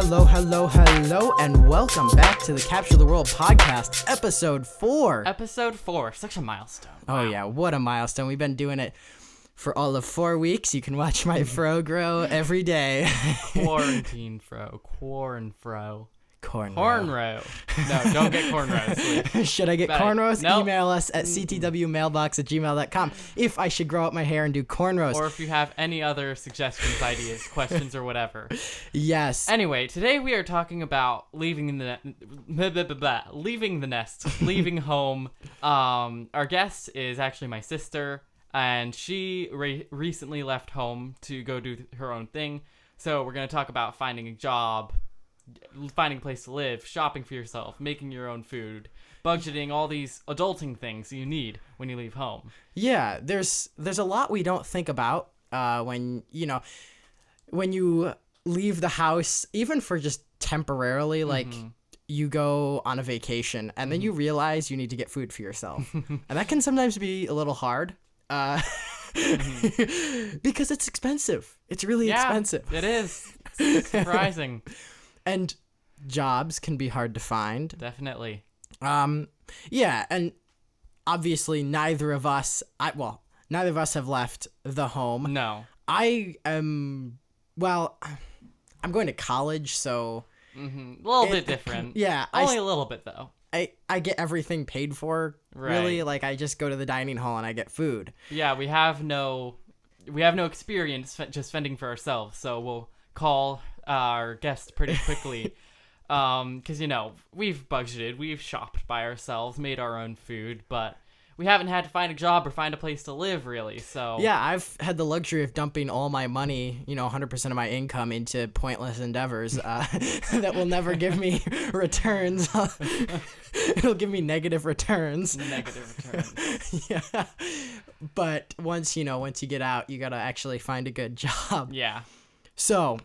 Hello, and welcome back to the Capture the World podcast, episode 4. Episode 4, such a milestone. Oh Wow. yeah, what a milestone. We've been doing it for all of 4 weeks. You can watch my fro grow every day. Quarantine fro. Cornrow. Cornrow. No, don't get cornrows, please. Should I get But cornrows? nope. Email us at ctwmailbox@gmail.com if I should grow up my hair and do cornrows. Or if you have any other suggestions, ideas, questions, or whatever. Yes. Anyway, today we are talking about leaving the nest, leaving home. Our guest is actually my sister, and she recently left home to go do her own thing. So we're going to talk about finding a job, finding a place to live, shopping for yourself, making your own food, budgeting, all these adulting things you need when you leave home. Yeah, there's a lot we don't think about when you leave the house, even for just temporarily, like you go on a vacation and then you realize you need to get food for yourself. And that can sometimes be a little hard because it's expensive. It's really expensive. It is. It's surprising. And jobs can be hard to find. Definitely. Yeah, and obviously neither of us have left the home. No. I'm going to college, so A little bit different. Yeah, Only a little bit though. I get everything paid for. Really, like I just go to the dining hall and I get food. Yeah, we have no experience just fending for ourselves, so we'll call our guest pretty quickly. Because we've budgeted, we've shopped by ourselves, made our own food, but we haven't had to find a job or find a place to live, really. So yeah, I've had the luxury of dumping all my money, 100% of my income into pointless endeavors that will never give me returns. It'll give me negative returns. Yeah, but once you get out, you gotta actually find a good job. Yeah. So,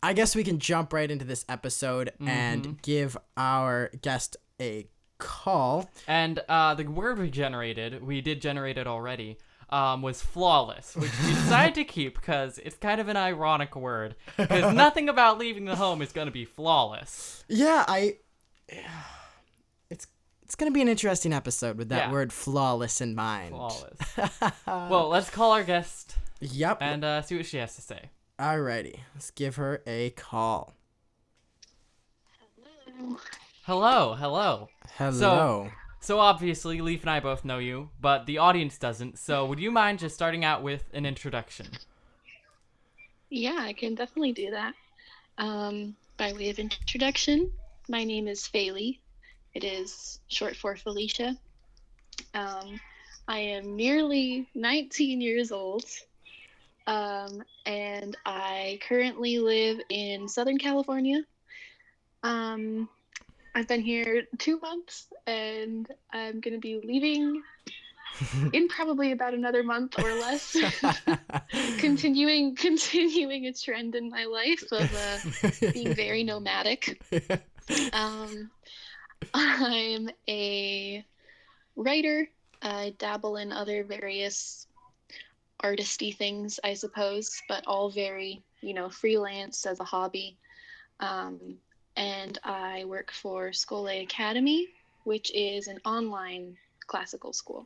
I guess we can jump right into this episode and give our guest a call. And the word we did generate it already, was flawless, which we decided to keep because it's kind of an ironic word. Because nothing about leaving the home is going to be flawless. Yeah, it's going to be an interesting episode with that word flawless in mind. Flawless. Well, let's call our guest. Yep. And see what she has to say. Alrighty, let's give her a call. Hello. Hello. So obviously, Leaf and I both know you, but the audience doesn't. So would you mind just starting out with an introduction? Yeah, I can definitely do that. By way of introduction, my name is Faylee. It is short for Felicia. I am nearly 19 years old. And I currently live in Southern California. I've been here 2 months, and I'm going to be leaving in probably about another month or less. continuing a trend in my life of being very nomadic. I'm a writer. I dabble in other various artisty things, I suppose, but all very, freelance as a hobby. And I work for Scole Academy, which is an online classical school.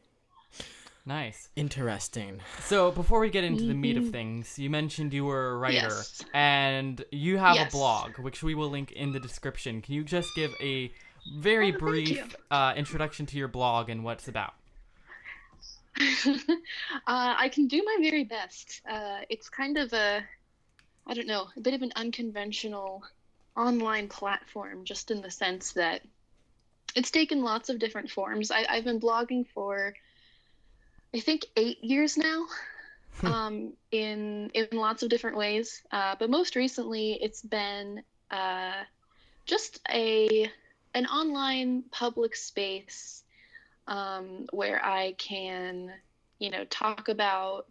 Nice. Interesting. So before we get into the meat of things, you mentioned you were a writer, and you have a blog, which we will link in the description. Can you just give a very brief introduction to your blog and what it's about? I can do my very best. It's kind of a bit of an unconventional online platform, just in the sense that it's taken lots of different forms. I've been blogging for, I think, 8 years now, in lots of different ways. But most recently, it's been just an online public space where I can, talk about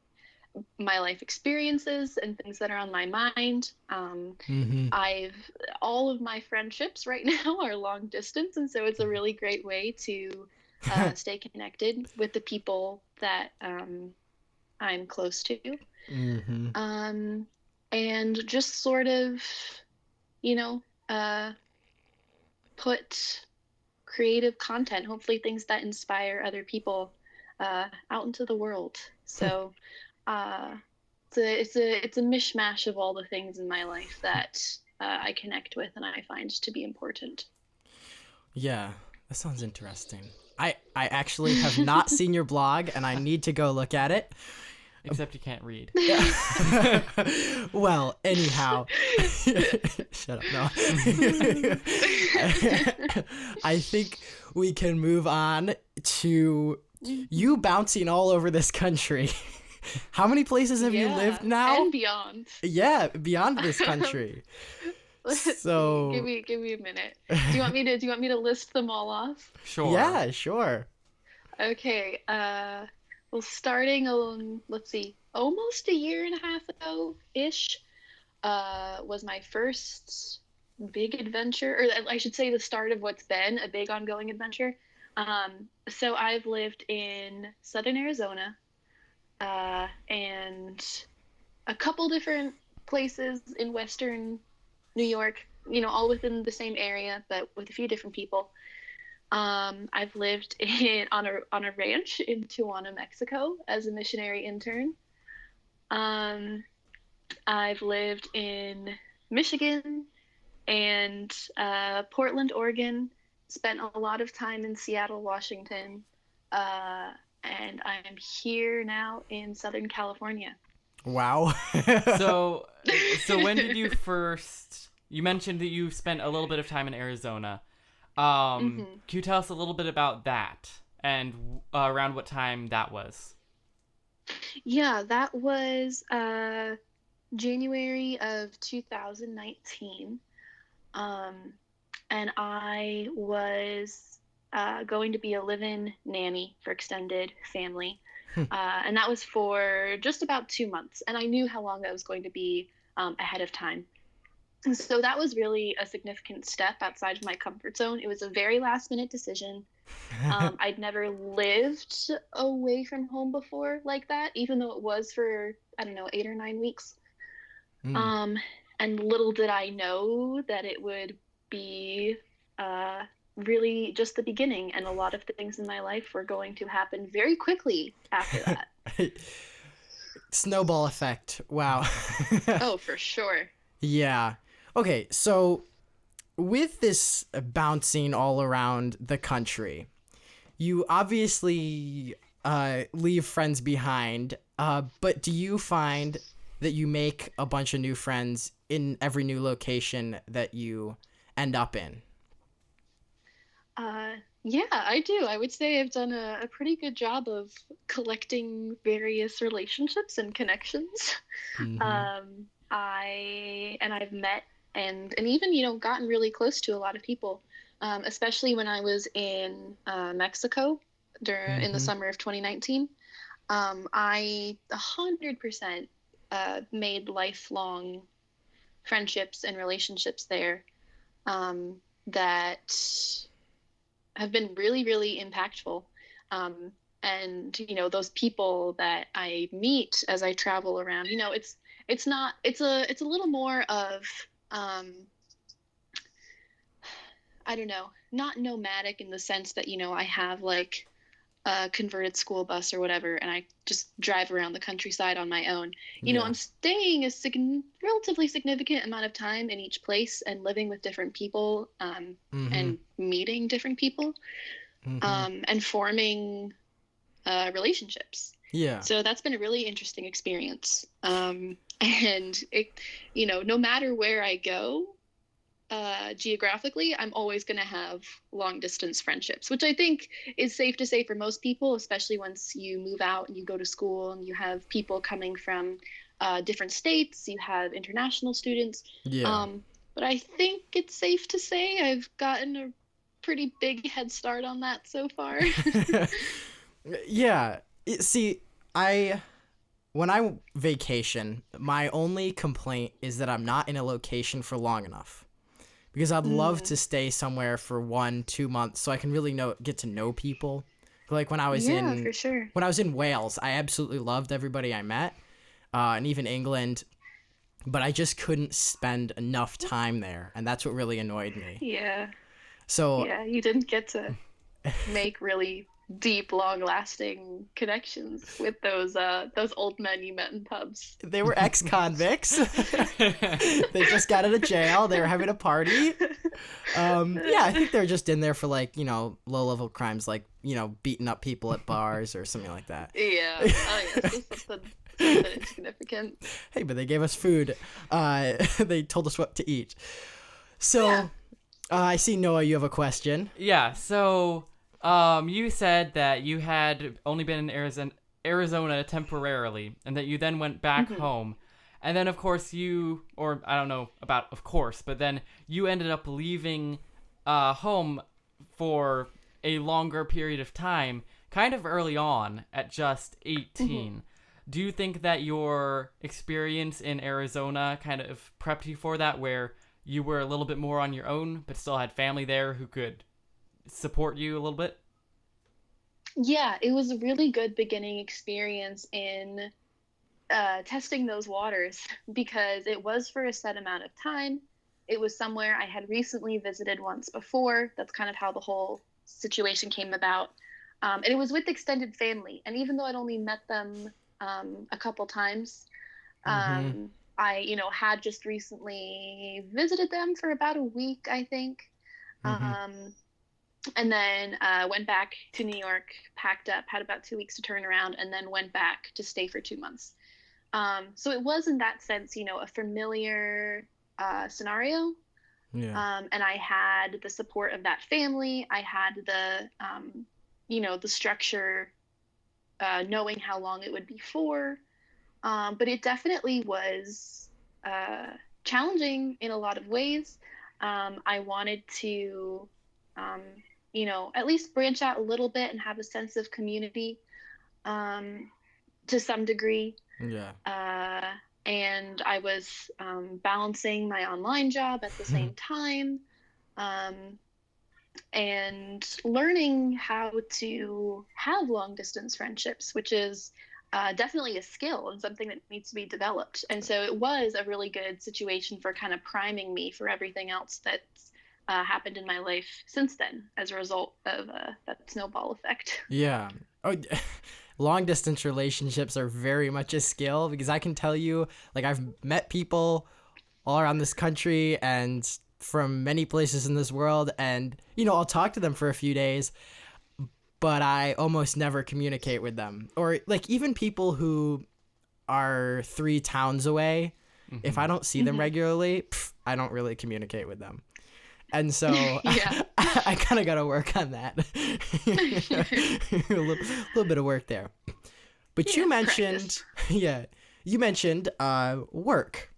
my life experiences and things that are on my mind. All of my friendships right now are long distance, and so it's a really great way to stay connected with the people that I'm close to. And just sort of, uh, put creative content, hopefully things that inspire other people, out into the world. So uh, it's a mishmash of all the things in my life that I connect with and I find to be important. Yeah, that sounds interesting. I actually have not seen your blog, and I need to go look at it. Except you can't read. Well, anyhow, shut up. No, I think we can move on to you bouncing all over this country. How many places have you lived now? And beyond. Yeah, beyond this country. So give me a minute. Do you want me to list them all off? Sure. Yeah, sure. Okay. Well, starting on, let's see, almost a year and a half ago ish, was my first big adventure, or I should say the start of what's been a big ongoing adventure. So I've lived in southern Arizona, and a couple different places in western New York, all within the same area, but with a few different people. I've lived on a ranch in Tijuana, Mexico, as a missionary intern. I've lived in Michigan and Portland, Oregon. Spent a lot of time in Seattle, Washington, and I'm here now in Southern California. Wow. So when did you first? You mentioned that you spent a little bit of time in Arizona. Can you tell us a little bit about that and around what time that was? Yeah, that was January of 2019. And I was going to be a live-in nanny for extended family. And that was for just about 2 months. And I knew how long that was going to be ahead of time. And so that was really a significant step outside of my comfort zone. It was a very last minute decision. I'd never lived away from home before like that, even though it was for, 8 or 9 weeks. And little did I know that it would be really just the beginning, and a lot of things in my life were going to happen very quickly after that. Snowball effect. Wow. Oh, for sure. Yeah. Okay, so with this bouncing all around the country, you obviously leave friends behind, but do you find that you make a bunch of new friends in every new location that you end up in? Yeah, I do. I would say I've done a pretty good job of collecting various relationships and connections. Mm-hmm. I've met and even gotten really close to a lot of people, especially when I was in Mexico in the summer of 2019. I 100% made lifelong friendships and relationships there that have been really, really impactful. And those people that I meet as I travel around, it's a little more of I don't know, not nomadic in the sense that I have like a converted school bus or whatever, and I just drive around the countryside on my own. I'm staying a relatively significant amount of time in each place and living with different people, and meeting different people, and forming relationships. Yeah. So that's been a really interesting experience. And it, no matter where I go, geographically, I'm always going to have long distance friendships, which I think is safe to say for most people, especially once you move out and you go to school and you have people coming from different states, you have international students. Yeah. But I think it's safe to say I've gotten a pretty big head start on that so far. Yeah. See, when I vacation, my only complaint is that I'm not in a location for long enough. Because I'd love to stay somewhere for 1-2 months so I can really get to know people. Like when I was for sure. when I was in Wales, I absolutely loved everybody I met. And even England, but I just couldn't spend enough time there, and that's what really annoyed me. Yeah. So Yeah, you didn't get to make really deep, long-lasting connections with those old men you met in pubs. they were ex-convicts. They just got out of jail. They were having a party. Yeah, I think they're just in there for like, low-level crimes like, beating up people at bars or something like that. Yeah. Oh, yeah. Just something insignificant. Hey, but they gave us food. They told us what to eat. So, Yeah. I see, Noah, you have a question. Yeah, so you said that you had only been in Arizona temporarily, and that you then went back home. And then, of course, or I don't know about of course, but then you ended up leaving home for a longer period of time, kind of early on at just 18. Do you think that your experience in Arizona kind of prepped you for that, where you were a little bit more on your own, but still had family there who could support you a little bit? Yeah, it was a really good beginning experience in testing those waters because it was for a set amount of time. It was somewhere I had recently visited once before. That's kind of how the whole situation came about. And it was with extended family. And even though I'd only met them a couple times, I, had just recently visited them for about a week, I think. And then went back to New York, packed up, had about 2 weeks to turn around, and then went back to stay for 2 months. So it was, in that sense, a familiar scenario. Yeah. And I had the support of that family. I had the structure, knowing how long it would be for. But it definitely was challenging in a lot of ways. I wanted to, at least branch out a little bit and have a sense of community to some degree. Yeah. And I was balancing my online job at the same time, and learning how to have long distance friendships, which is definitely a skill and something that needs to be developed. And so it was a really good situation for kind of priming me for everything else that's happened in my life since then as a result of that snowball effect. Yeah. Oh, long distance relationships are very much a skill, because I can tell you, like, I've met people all around this country and from many places in this world, and I'll talk to them for a few days, but I almost never communicate with them. Or like even people who are 3 towns away, if I don't see them regularly, I don't really communicate with them. And so I kind of got to work on that. a little bit of work there. But you mentioned, work.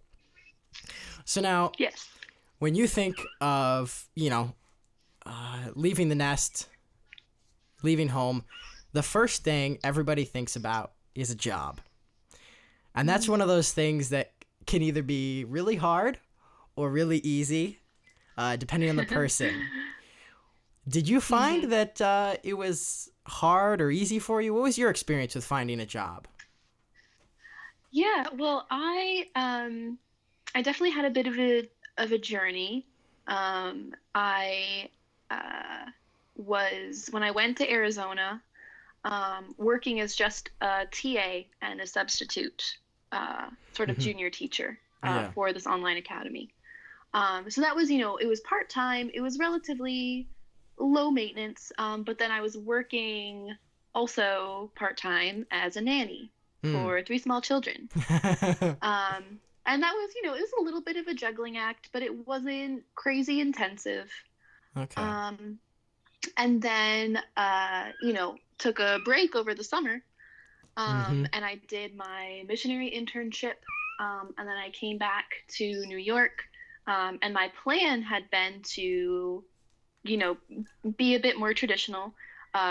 So now, Yes. when you think of, leaving the nest, leaving home, the first thing everybody thinks about is a job. And that's one of those things that can either be really hard or really easy, depending on the person. Did you find that it was hard or easy for you? What was your experience with finding a job? Yeah, well, I definitely had a bit of a journey. I was, when I went to Arizona, working as just a TA and a substitute, sort of junior teacher for this online academy. So that was, it was part-time. It was relatively low maintenance, but then I was working also part-time as a nanny for 3 small children. And that was, it was a little bit of a juggling act, but it wasn't crazy intensive. Okay. And then, took a break over the summer, and I did my missionary internship, and then I came back to New York, and my plan had been to, be a bit more traditional,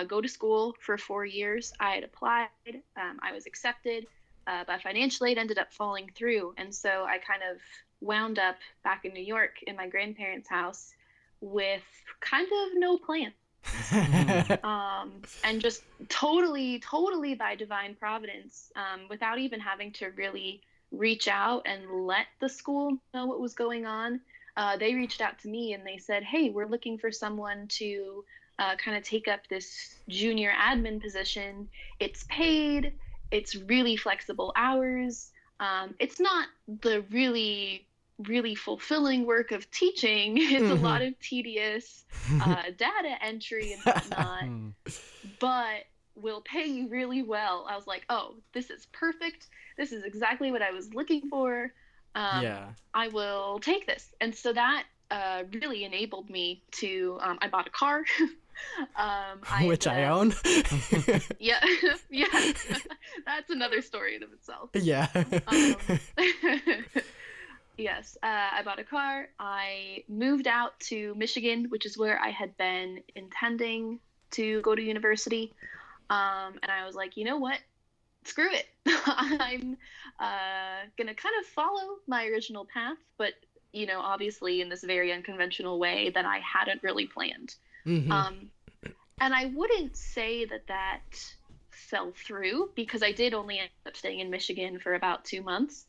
go to school for 4 years. I had applied, I was accepted, but financial aid ended up falling through, and so I kind of wound up back in New York in my grandparents' house with kind of no plan. And just totally by divine providence, without even having to really reach out and let the school know what was going on. They reached out to me and they said, hey, we're looking for someone to kind of take up this junior admin position. It's paid, it's really flexible hours. It's not the really fulfilling work of teaching. It's a lot of tedious data entry and whatnot, but will pay you really well. I was like, oh, this is perfect. This is exactly what I was looking for. I will take this. And so that really enabled me to, I bought a car. Which I own. Yeah. Yeah. That's another story in of itself. Yeah. Yes, I bought a car. I moved out to Michigan, which is where I had been intending to go to university. And I was like, you know what? Screw it. I'm gonna kind of follow my original path, but obviously in this very unconventional way that I hadn't really planned. And I wouldn't say that fell through, because I did only end up staying in Michigan for about 2 months.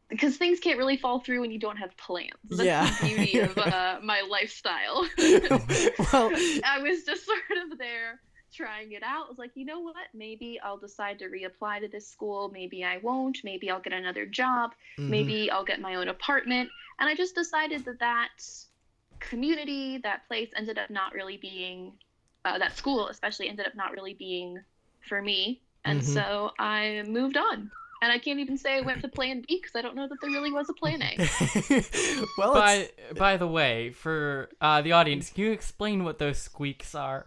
Because things can't really fall through when you don't have plans. That's the beauty of my lifestyle. Well, I was just sort of there trying it out. I was like, you know what? Maybe I'll decide to reapply to this school. Maybe I won't. Maybe I'll get another job. Maybe I'll get my own apartment. And I just decided that community, that place ended up not really being, that school especially ended up not really being for me. And so I moved on. And I can't even say I went to plan B, because I don't know that there really was a plan A. Well, by the way, for the audience, can you explain what those squeaks are?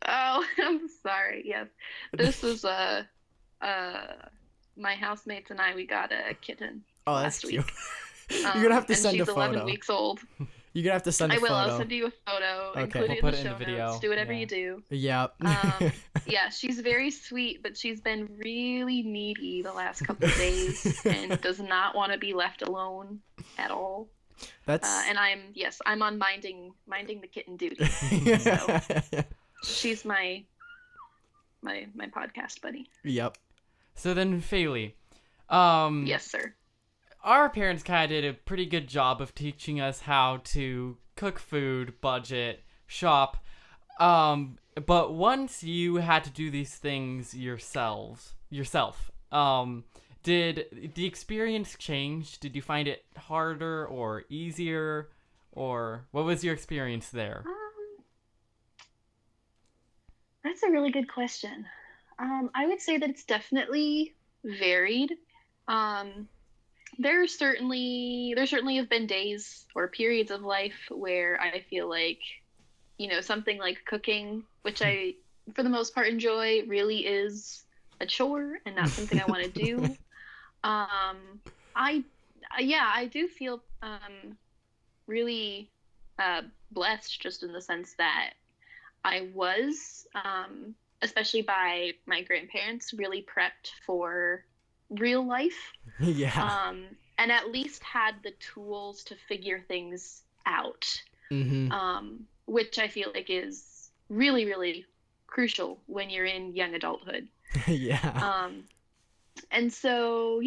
Oh, I'm sorry. Yes, this is my housemates and I. We got a kitten. Oh, that's last cute. Week. You're gonna have to send a photo. She's 11 weeks old. You're gonna have to send a photo. photo. I'll send you a photo. Okay. Include We'll it put in the show video. notes. Do whatever you do. Yep. Yeah, she's very sweet, but she's been really needy the last couple of days and does not want to be left alone at all. That's and I'm on minding the kitten duty. So she's my podcast buddy. Yep. So then, Faylee, yes, sir. Our parents kind of did a pretty good job of teaching us how to cook food, budget, shop. But once you had to do these things yourself, did the experience change? Did you find it harder or easier, or what was your experience there? That's a really good question. I would say that it's definitely varied. There certainly have been days or periods of life where I feel like, something like cooking, which I, for the most part, enjoy, really is a chore and not something I want to do. I do feel really blessed, just in the sense that I was, especially by my grandparents, really prepped for real life. Yeah. And at least had the tools to figure things out. Which I feel like is really, really crucial when you're in young adulthood. Yeah. And so,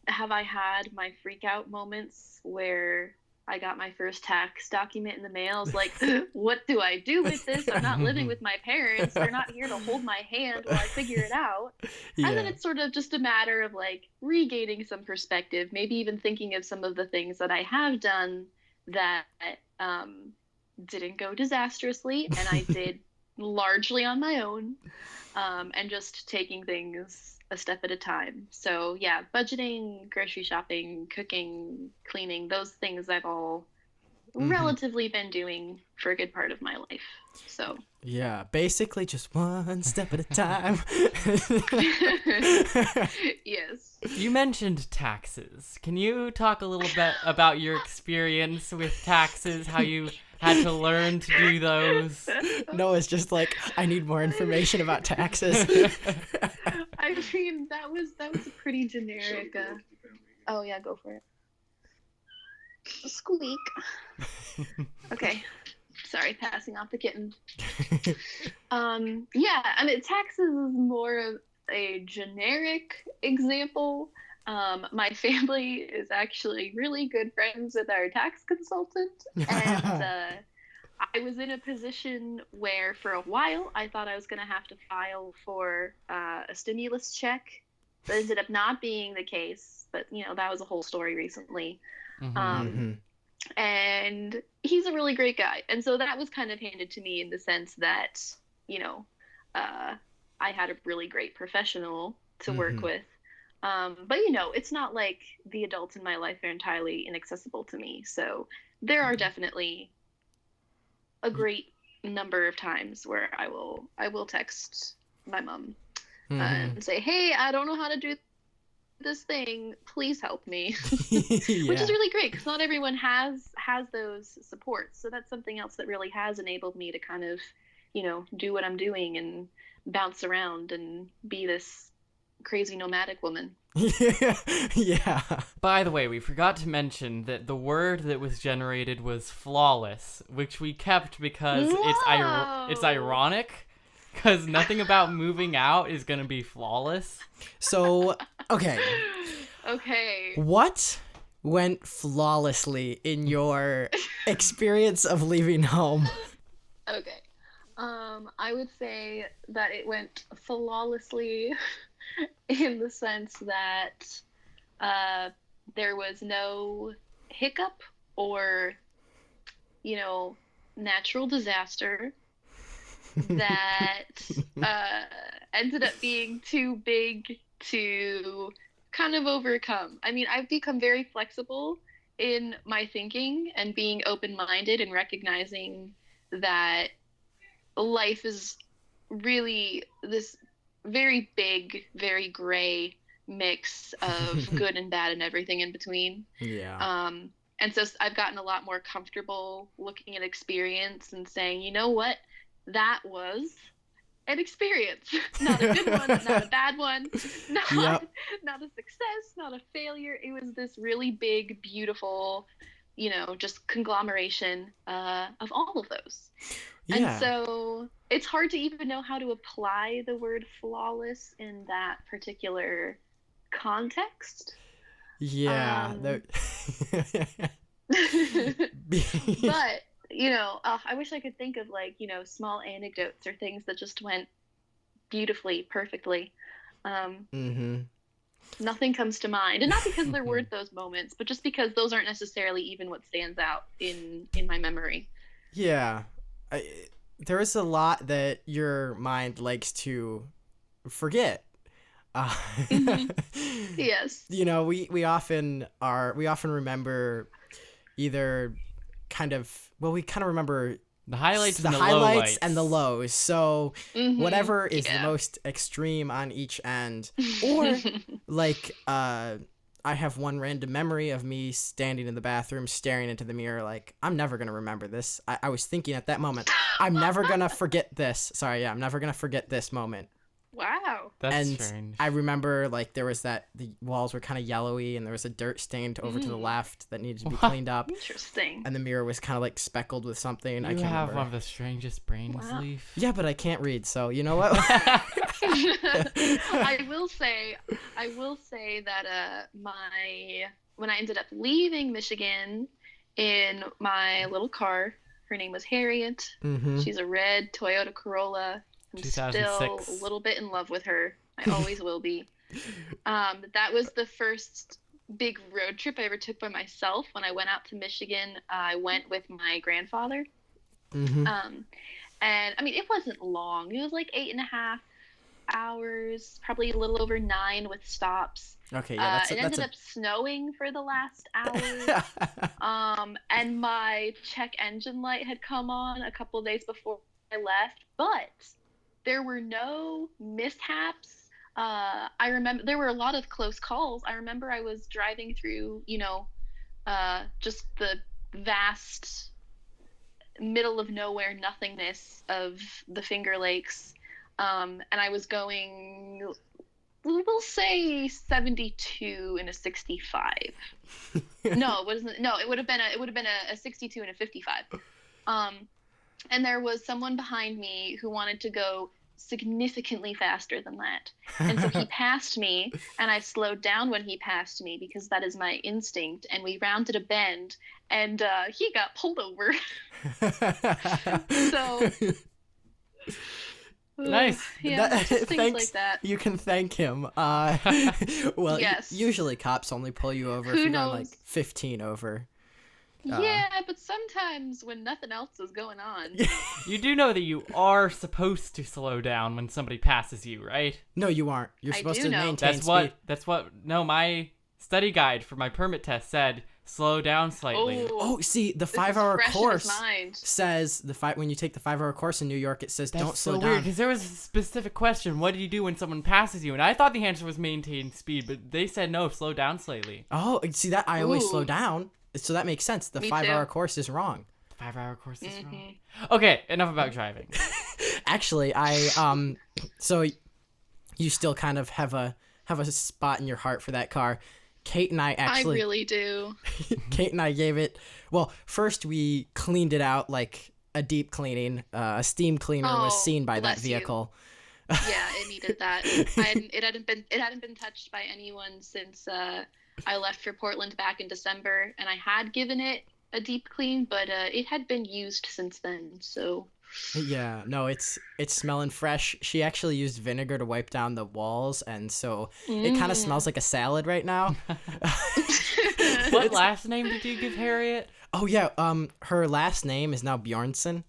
have I had my freak out moments where I got my first tax document in the mail? I was like, what do I do with this? I'm not living with my parents. They're not here to hold my hand while I figure it out. Yeah. And then it's sort of just a matter of like regaining some perspective, maybe even thinking of some of the things that I have done that didn't go disastrously, and I did largely on my own, and just taking things a step at a time. So yeah, budgeting, grocery shopping, cooking, cleaning, those things I've all relatively been doing for a good part of my life. So yeah, basically just one step at a time. Yes. You mentioned taxes. Can you talk a little bit about your experience with taxes, how you had to learn to do those? No, it's just like, I need more information about taxes. I mean, that was a pretty generic. Oh yeah, go for it. Squeak. Okay. Sorry, passing off the kitten. Yeah, I mean, taxes is more of, a generic example, my family is actually really good friends with our tax consultant, and I was in a position where for a while I thought I was going to have to file for a stimulus check. That ended up not being the case, but that was a whole story recently. And he's a really great guy, and so that was kind of handed to me in the sense that I had a really great professional to work with. But it's not like the adults in my life are entirely inaccessible to me. So there are definitely a great number of times where I will text my mom and say, "Hey, I don't know how to do this thing. Please help me." Which is really great because not everyone has those supports. So that's something else that really has enabled me to kind of, do what I'm doing and bounce around and be this crazy nomadic woman. Yeah. By the way, we forgot to mention that the word that was generated was flawless, which we kept because it's ironic, because nothing about moving out is going to be flawless. So, okay. Okay. What went flawlessly in your experience of leaving home? Okay. I would say that it went flawlessly in the sense that there was no hiccup or, natural disaster that ended up being too big to kind of overcome. I mean, I've become very flexible in my thinking and being open-minded and recognizing that life is really this very big, very gray mix of good and bad and everything in between. Yeah. And so I've gotten a lot more comfortable looking at experience and saying, you know what, that was an experience. Not a good one, not a bad one, not a success, not a failure. It was this really big, beautiful, just conglomeration of all of those. Yeah. And so it's hard to even know how to apply the word flawless in that particular context. Yeah. But, I wish I could think of small anecdotes or things that just went beautifully, perfectly. Nothing comes to mind. And not because there weren't those moments, but just because those aren't necessarily even what stands out in my memory. Yeah. There is a lot that your mind likes to forget. Yes. We often remember either we kind of remember the highlights the and the highlights lowlights. and the lows. So whatever is the most extreme on each end, or I have one random memory of me standing in the bathroom staring into the mirror like, I'm never going to remember this. I was thinking at that moment, I'm never going to forget this. Sorry, I'm never going to forget this moment. Wow. That's strange. I remember there was the walls were kind of yellowy and there was a dirt stain over to the left that needed to be cleaned up. Interesting. And the mirror was kind of speckled with something. You I can't have remember. one of the strangest brains, Leaf. Yeah, but I can't read, so you know what? I will say that when I ended up leaving Michigan in my little car, her name was Harriet. She's a red Toyota Corolla. I'm 2006. still a little bit in love with her. I always will be. That was the first big road trip I ever took by myself. When I went out to Michigan, I went with my grandfather. And I mean, it wasn't long. It was 8.5 hours, probably a little over 9 with stops. Okay, yeah, it ended up snowing for the last hour. And my check engine light had come on a couple of days before I left, but there were no mishaps. I remember there were a lot of close calls. I remember I was driving through, just the vast middle of nowhere nothingness of the Finger Lakes. And I was going, we'll say 72 and a 65. No, it wasn't. No, it would have been a 62 and a 55. And there was someone behind me who wanted to go significantly faster than that. And so he passed me, and I slowed down when he passed me because that is my instinct. And we rounded a bend, and he got pulled over. So, Nice. yeah, just things Thanks. like that. You can thank him. Well, Yes. usually cops only pull you over Who if you're going knows? like 15 over. Yeah, but sometimes when nothing else is going on. You do know that you are supposed to slow down when somebody passes you, right? No, you aren't. You're I supposed do to know. maintain That's speed. what no, my study guide for my permit test said slow down slightly. Oh, see, the this is 5-hour fresh in his course mind. says when you take the 5-hour course in New York, it says That's don't so slow weird down. because there was a specific question. What do you do when someone passes you? And I thought the answer was maintain speed, but they said no, slow down slightly. Oh, see that I always slow Ooh. down, so that makes sense. The Me 5-hour too. course is wrong. The 5-hour course is Mm-hmm. wrong. Okay, enough about driving. Actually, so you still kind of have a spot in your heart for that car. Kate and I actually I really do. Kate and I gave it, well, first we cleaned it out like a deep cleaning. A steam cleaner was Oh, seen by that bless you. vehicle. Yeah, it needed that. It hadn't been touched by anyone since I left for Portland back in December, and I had given it a deep clean, but it had been used since then. So Yeah, no, it's smelling fresh. She actually used vinegar to wipe down the walls, and so it kind of smells like a salad right now. What last name did you give Harriet? Oh yeah, her last name is now Bjornsson.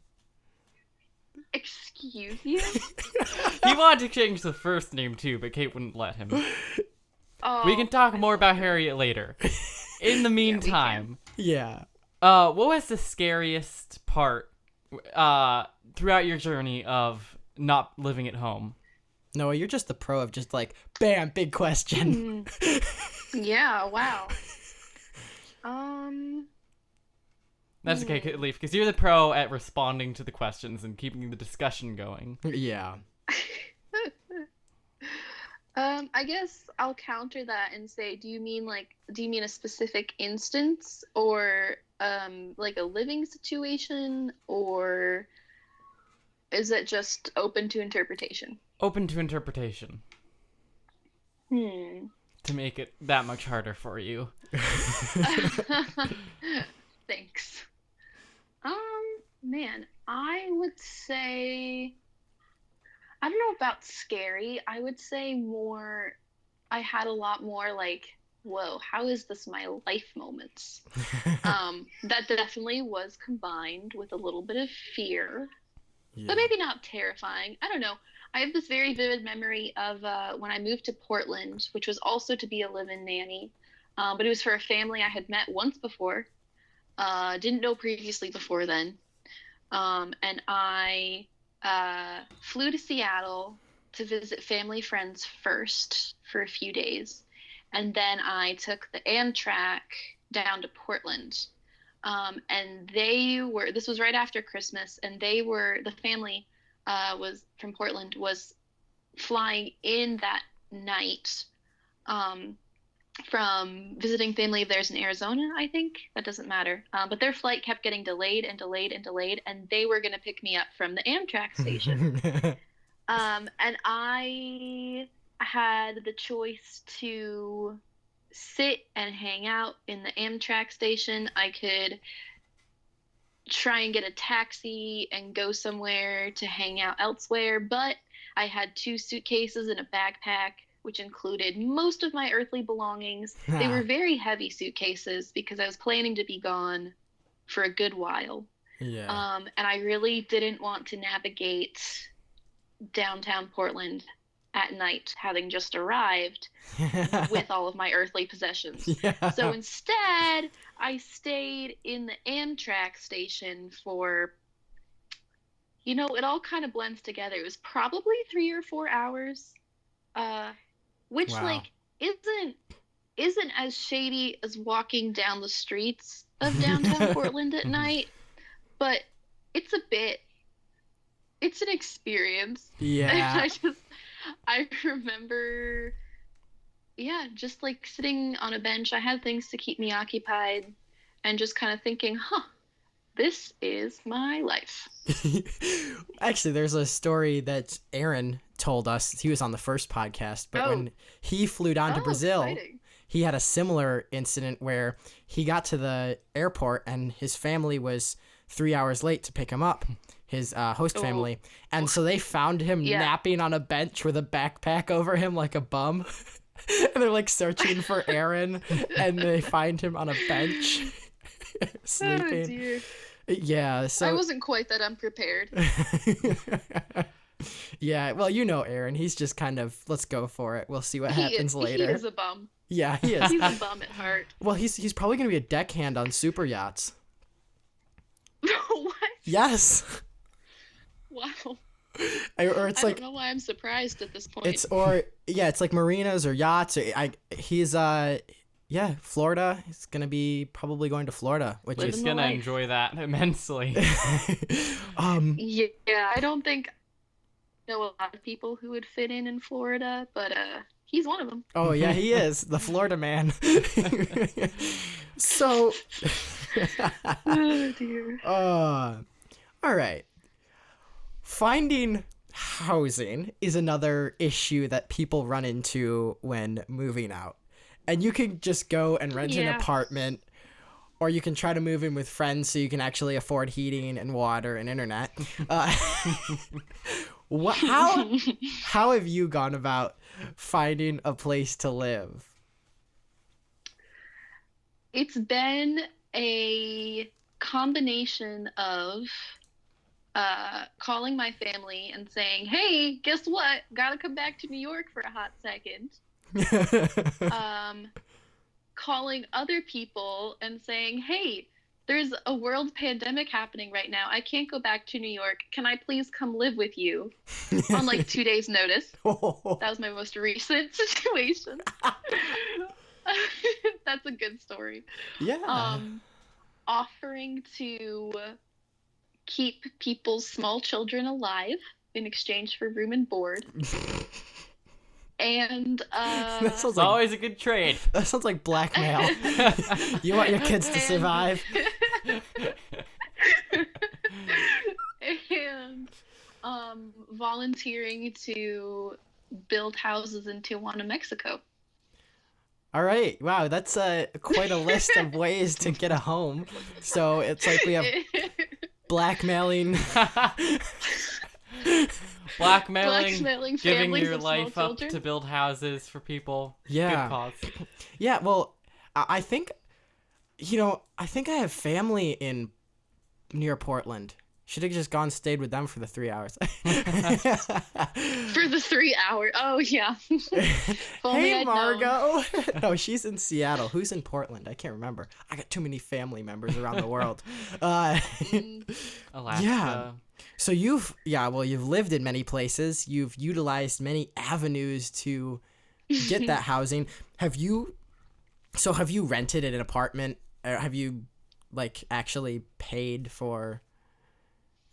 Excuse you? He wanted to change the first name too, but Kate wouldn't let him. Oh, We can talk more about Harriet later. In the can. meantime, Yeah. what was the scariest part throughout your journey of not living at home? Noah, you're just the pro of just like, bam, big question. Yeah, wow. That's okay, Leaf, because you're the pro at responding to the questions and keeping the discussion going. Yeah. I guess I'll counter that and say, do you mean a specific instance, or like a living situation, or is it just open to interpretation? Open to interpretation. To make it that much harder for you. Thanks. Man, I would say, I don't know about scary. I would say more, I had a lot more like, whoa, how is this my life moments? That definitely was combined with a little bit of fear, Yeah. but maybe not terrifying. I don't know. I have this very vivid memory of when I moved to Portland, which was also to be a live-in nanny, but it was for a family I had met once before, didn't know previously before then, and I flew to Seattle to visit family friends first for a few days, and then I took the Amtrak down to Portland, and this was right after Christmas, and the family was from Portland, was flying in that night from visiting family of theirs in Arizona, I think. That doesn't matter. But their flight kept getting delayed and delayed and delayed, and they were going to pick me up from the Amtrak station. And I had the choice to sit and hang out in the Amtrak station. I could try and get a taxi and go somewhere to hang out elsewhere, but I had 2 suitcases and a backpack, which included most of my earthly belongings. They were very heavy suitcases because I was planning to be gone for a good while. Yeah. And I really didn't want to navigate downtown Portland at night, having just arrived with all of my earthly possessions. Yeah. So instead, I stayed in the Amtrak station for, it all kind of blends together. It was probably 3 or 4 hours, which Wow. isn't as shady as walking down the streets of downtown Portland at night, but it's an experience. Yeah. And I remember, just like sitting on a bench. I had things to keep me occupied and just kind of thinking, this is my life. Actually, there's a story that Aaron told us. He was on the first podcast, but when he flew down to Brazil, exciting. he had a similar incident where he got to the airport and his family was 3 hours late to pick him up, his host family. And so they found him napping on a bench with a backpack over him like a bum. And they're like searching for Aaron and they find him on a bench sleeping. Oh, dear. Yeah, so I wasn't quite that unprepared. yeah, well, you know Aaron, he's just kind of, let's go for it. We'll see what happens later. He is a bum. Yeah, he is. He's a bum at heart. Well, he's probably going to be a deckhand on super yachts. What? Yes. Wow. Or it's I like don't know why I'm surprised at this point. it's like marinas or yachts. Florida. He's going to be probably going to Florida, which Living is He's the gonna life. enjoy that immensely. Yeah, I don't think I know a lot of people who would fit in Florida, but he's one of them. Oh, yeah, he is. The Florida man. So, Oh dear. all right. Finding housing is another issue that people run into when moving out. And you can just go and rent an apartment, or you can try to move in with friends so you can actually afford heating and water and internet. How have you gone about finding a place to live? It's been a combination of calling my family and saying, "Hey, guess what? Gotta come back to New York for a hot second." Calling other people and saying, "Hey, there's a world pandemic happening right now. I can't go back to New York. Can I please come live with you?" On like 2 days' notice. That was my most recent situation. That's a good story. Yeah. Offering to keep people's small children alive in exchange for room and board. And That sounds It's like always a good trade. that sounds like blackmail. You want your kids to survive? And volunteering to build houses in Tijuana, Mexico. All right. Wow, that's quite a list of ways to get a home. So it's like we have blackmailing. Blackmailing giving families your of small life up children. to build houses for people. Yeah. Good cause. Yeah, well, I think, I think I have family in near Portland. Should have just gone stayed with them for the 3 hours. For the 3 hour. Oh, yeah. If only Hey, I'd known. Margot. No, she's in Seattle. Who's in Portland? I can't remember. I got too many family members around the world. Alaska. Yeah. So you've lived in many places. You've utilized many avenues to get that housing. Have you rented an apartment? Or have you actually paid for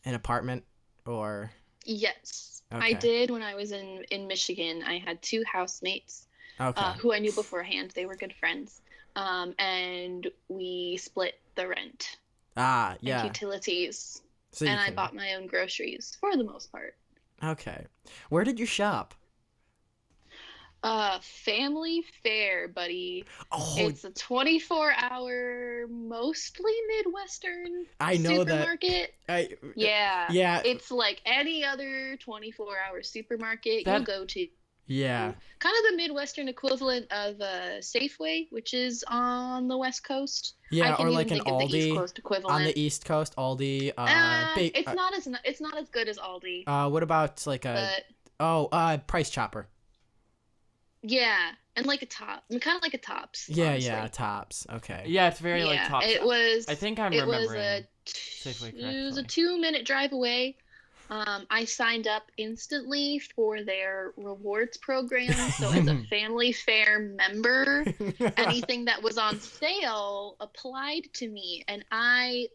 an apartment or? Yes. Okay. I did when I was in Michigan. I had 2 housemates who I knew beforehand. They were good friends. And we split the rent Yeah. and utilities. So And I bought my own groceries for the most part. Okay. Where did you shop? Family Fare, buddy. Oh, It's a 24-hour, mostly Midwestern I know that. supermarket. Yeah. Yeah. It's like any other 24-hour supermarket you'll go to. Yeah. Kind of the Midwestern equivalent of Safeway, which is on the West Coast. Yeah, I can or even like an think of the East Aldi Coast equivalent. on the East Coast, Aldi. It's not as good as Aldi. What about like a Price Chopper? Yeah, and like a top, kind of like a Tops. Yeah, honestly. yeah, Tops. Okay. Yeah, it's very like top. It was. I think I'm remembering Safeway It was a correctly. 2-minute drive away. I signed up instantly for their rewards program. So as a Family Fare member, anything that was on sale applied to me. And I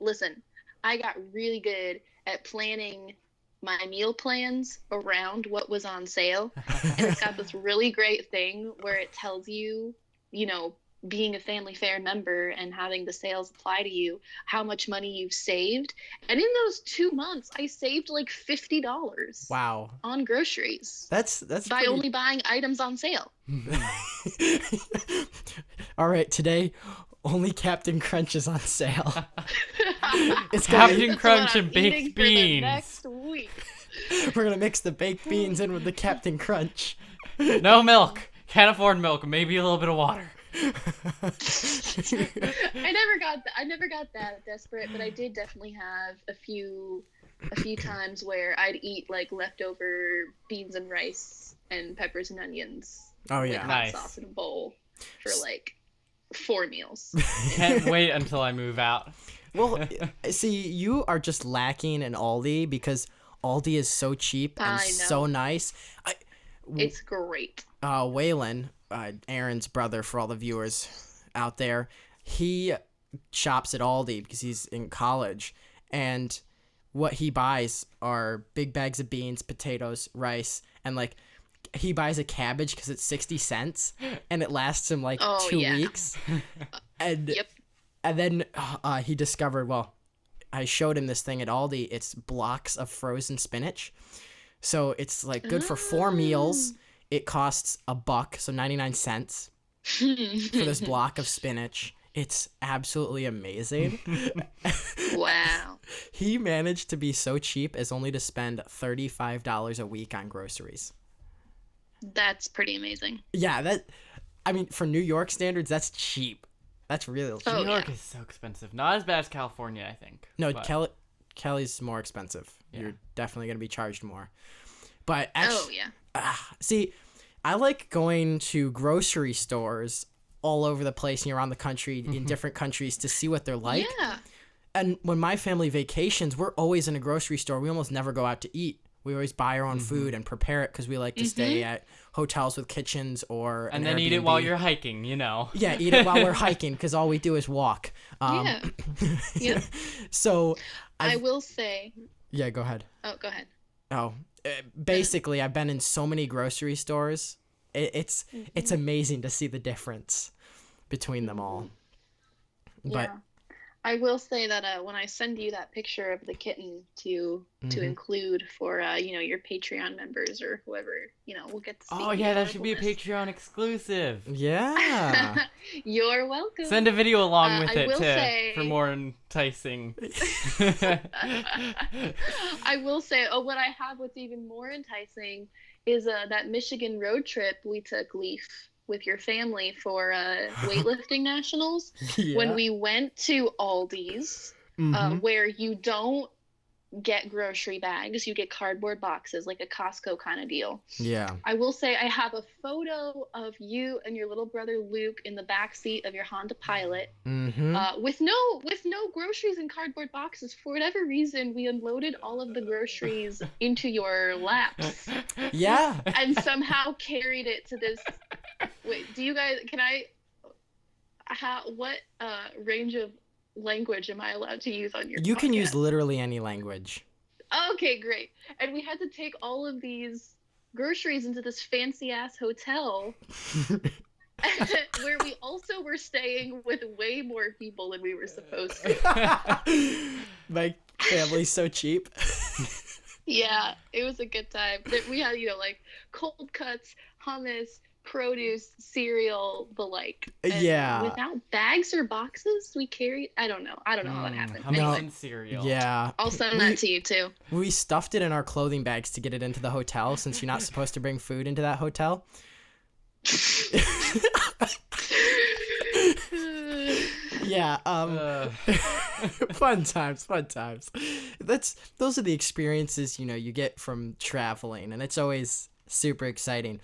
got really good at planning my meal plans around what was on sale. And it's got this really great thing where it tells you, being a Family Fare member and having the sales apply to you, how much money you've saved. And in those 2 months, I saved like $50 Wow. on groceries That's by pretty... only buying items on sale. All right, today only Captain Crunch is on sale. It's Captain That's Crunch what I'm and baked eating for the beans. next week. We're gonna mix the baked beans in with the Captain Crunch. No milk. Can't afford milk. Maybe a little bit of water. I never got that desperate, but I did definitely have a few times where I'd eat like leftover beans and rice and peppers and onions Oh with yeah. hot Nice. sauce in a bowl for like 4 meals. Can't wait until I move out. Well, see, you are just lacking in Aldi because Aldi is so cheap and I know. so nice. It's great. Waylon, Aaron's brother, for all the viewers out there, he shops at Aldi because he's in college, and what he buys are big bags of beans, potatoes, rice, and like he buys a cabbage because it's 60 cents and it lasts him like 2 yeah. weeks. And Yep. and then he discovered, well, I showed him this thing at Aldi. It's blocks of frozen spinach. So it's like good for 4 meals. It costs $1, so 99 cents for this block of spinach. It's absolutely amazing. Wow. He managed to be so cheap as only to spend $35 a week on groceries. That's pretty amazing. Yeah, I mean, for New York standards, that's cheap. That's really cheap. Oh, New York yeah. is so expensive. Not as bad as California, I think. No, but- Kelly's more expensive. Yeah. You're definitely going to be charged more. But actually, Oh yeah. see, I like going to grocery stores all over the place and around the country in different countries to see what they're like. Yeah. And when my family vacations, we're always in a grocery store. We almost never go out to eat. We always buy our own food and prepare it because we like to stay at hotels with kitchens or And an then eat it Airbnb. while you're hiking, you know. Yeah, eat it while we're hiking because all we do is walk. Yeah. Yep. So, I will say. yeah, go ahead. Oh, go ahead. Oh, basically, I've been in so many grocery stores. It's amazing to see the difference between them all. But Yeah. I will say that when I send you that picture of the kitten to include for your Patreon members or whoever, we'll get to see. Oh, yeah, that should be a Patreon exclusive. yeah, You're welcome. Send a video along with I it will say- for more enticing. I will say, what I have what's even more enticing is that Michigan road trip we took, Leaf, with your family for weightlifting nationals. yeah. When we went to Aldi's, where you don't get grocery bags, you get cardboard boxes, like a Costco kind of deal. Yeah. I will say I have a photo of you and your little brother Luke in the back seat of your Honda Pilot, with no groceries in cardboard boxes. For whatever reason, we unloaded all of the groceries into your laps Yeah. and somehow carried it to this. Wait, do you guys? Can I? What range of language am I allowed to use on your? You can podcast? use literally any language. Okay, great. And we had to take all of these groceries into this fancy ass hotel where we also were staying with way more people than we were supposed to. My family's so cheap. Yeah, it was a good time. We had, like cold cuts, hummus, produce, cereal, the like. And Yeah. without bags or boxes, we carried. I don't know how that happened. Hummus Anyway, and cereal. Yeah. I'll send that to you too. We stuffed it in our clothing bags to get it into the hotel since you're not supposed to bring food into that hotel. Yeah, fun times. Those are the experiences, you get from traveling, and it's always super exciting.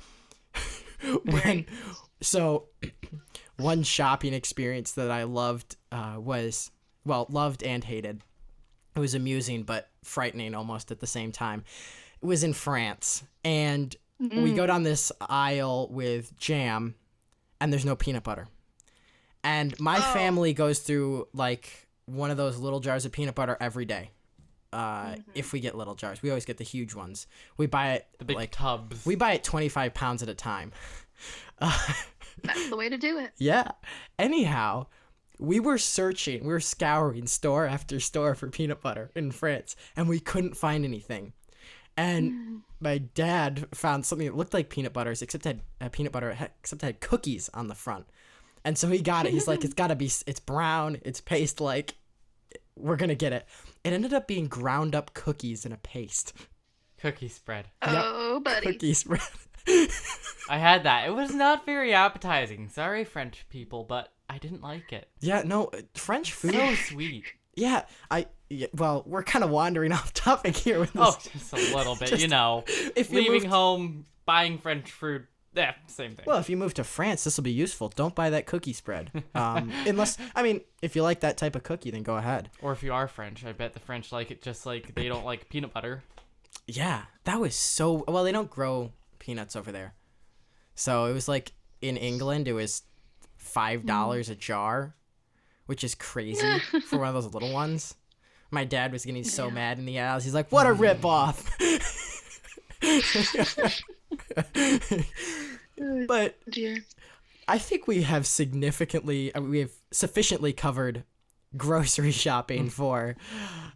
One shopping experience that I loved loved and hated. It was amusing but frightening almost at the same time. It was in France, and we go down this aisle with jam, and there's no peanut butter. And my family goes through like one of those little jars of peanut butter every day. If we get little jars, we always get the huge ones. We buy it The big tubs. We buy it 25 pounds at a time. That's the way to do it. Yeah. Anyhow, we were scouring store after store for peanut butter in France, and we couldn't find anything. And my dad found something that looked like peanut butter, except it had cookies on the front. And so he got it. He's like, it's brown, it's paste-like. We're going to get it. It ended up being ground up cookies in a paste. Cookie spread. Oh, buddy. Cookie spread. I had that. It was not very appetizing. Sorry, French people, but I didn't like it. Yeah, no, French food. So sweet. Yeah, well, we're kind of wandering off topic here with this. Oh, just a little bit, Just- you know. if you Leaving moved- home, buying French food, same thing. Well, if you move to France, this will be useful. Don't buy that cookie spread. Unless, if you like that type of cookie, then go ahead. Or if you are French, I bet the French like it just like they don't like peanut butter. Yeah, that was so... Well, they don't grow peanuts over there. So it was like, in England, it was $5 a jar, which is crazy for one of those little ones. My dad was getting so mad in the aisles. He's like, what a ripoff! But Dear. I think we have sufficiently covered grocery shopping for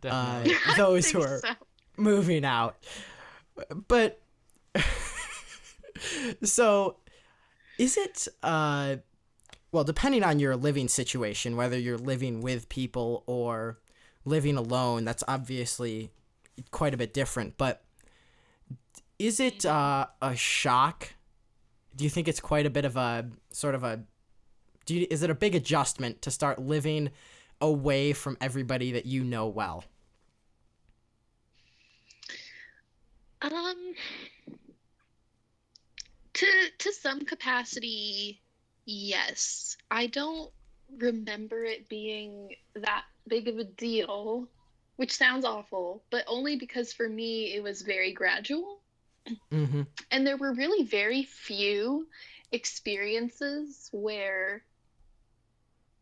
Definitely. those I who think are so. moving out. But so is it well, depending on your living situation, whether you're living with people or living alone, that's obviously quite a bit different, but is it a shock? Do you think it's quite a bit of a sort of a is it a big adjustment to start living away from everybody that you know well? To some capacity, yes. I don't remember it being that big of a deal, which sounds awful, but only because for me it was very gradual. Mm-hmm. And there were really very few experiences where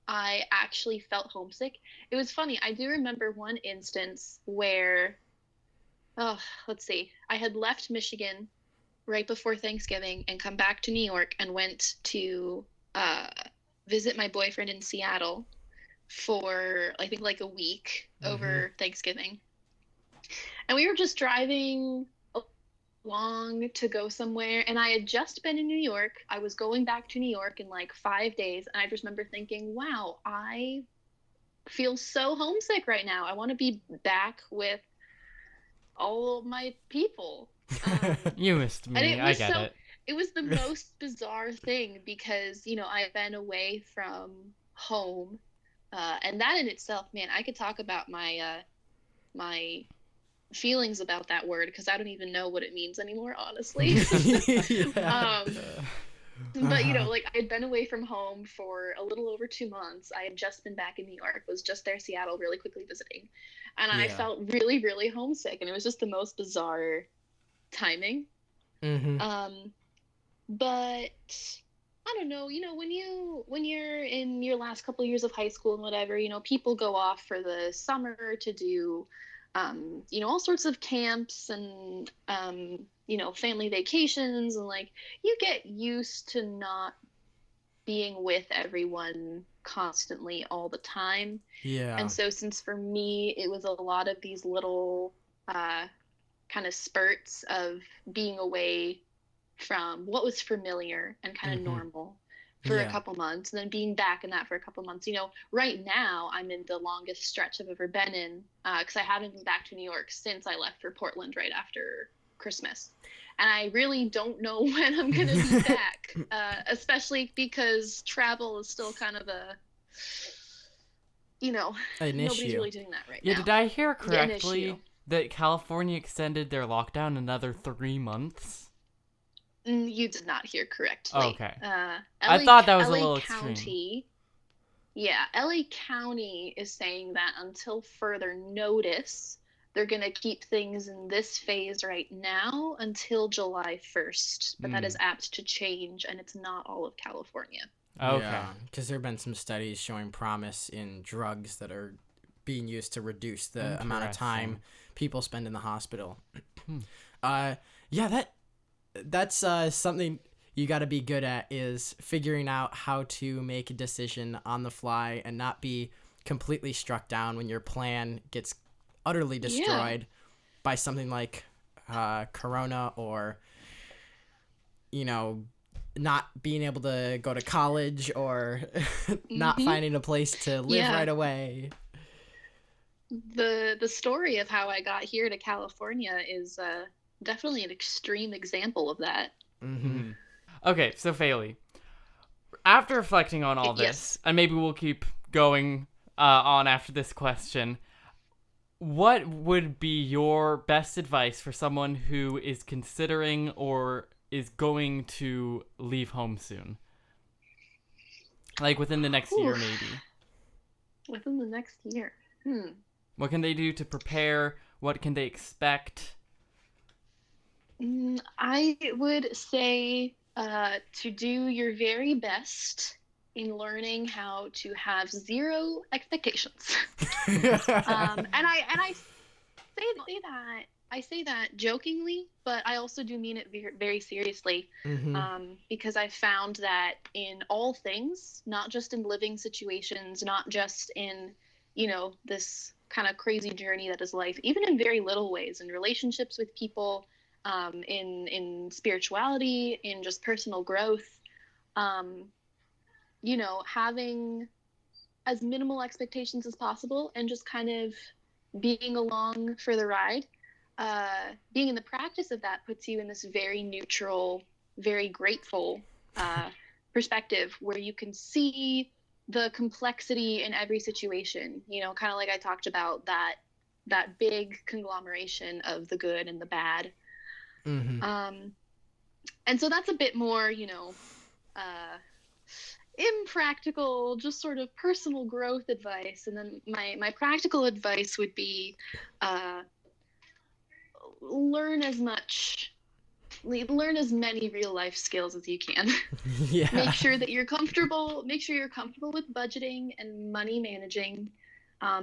I actually felt homesick. It was funny. I do remember one instance where, let's see, I had left Michigan right before Thanksgiving and come back to New York and went to visit my boyfriend in Seattle for, I think, like a week over Thanksgiving. And we were just driving along to go somewhere, and I had just been in New York. I was going back to New York in like 5 days, and I just remember thinking, wow, I feel so homesick right now. I want to be back with all of my people. You missed me. And I get it. It was the most bizarre thing because, you know, I've been away from home, and that in itself, man, I could talk about my my feelings about that word because I don't even know what it means anymore, honestly. But, you know, like I had been away from home for a little over 2 months. I had just been back in New York, was just there, Seattle, really quickly visiting. And I felt really, really homesick. And it was just the most bizarre timing. But I don't know, you know, when you're in your last couple of years of high school and whatever, you know, people go off for the summer to do, you know, all sorts of camps and, you know, family vacations, and like you get used to not being with everyone constantly all the time. Yeah. And so since for me it was a lot of these little kind of spurts of being away from what was familiar and kind of normal for a couple months, and then being back in that for a couple months. You know, right now I'm in the longest stretch I've ever been in because I haven't been back to New York since I left for Portland right after Christmas. And I really don't know when I'm going to be back, especially because travel is still kind of a, you know, an nobody's issue. really doing that right Yeah, now. did I hear An correctly issue. that California extended their lockdown another 3 months? You did not hear correctly. Okay. I thought that was a LA little County, extreme. Yeah, LA County is saying that until further notice, they're going to keep things in this phase right now until July 1st. But that is apt to change, and it's not all of California. Okay. Because there have been some studies showing promise in drugs that are being used to reduce the amount of time people spend in the hospital. Yeah, that's something, you got to be good at is figuring out how to make a decision on the fly and not be completely struck down when your plan gets utterly destroyed by something like Corona or, not being able to go to college or not finding a place to live right away. The story of how I got here to California is definitely an extreme example of that. Mm-hmm. Okay, so Faye, after reflecting on all this, and maybe we'll keep going on after this question, what would be your best advice for someone who is considering or is going to leave home soon? Like within the next year, maybe. Within the next year. What can they do to prepare? What can they expect? I would say to do your very best in learning how to have zero expectations. And I say that jokingly, but I also do mean it very seriously. Because I found that in all things, not just in living situations, not just in, this kind of crazy journey that is life, even in very little ways, in relationships with people, in spirituality, in just personal growth, having as minimal expectations as possible and just kind of being along for the ride. Being in the practice of that puts you in this very neutral, very grateful perspective where you can see the complexity in every situation, kind of like I talked about that big conglomeration of the good and the bad. And so that's a bit more, impractical, just sort of personal growth advice. And then my practical advice would be learn as many real life skills as you can. Make sure you're comfortable with budgeting and money managing.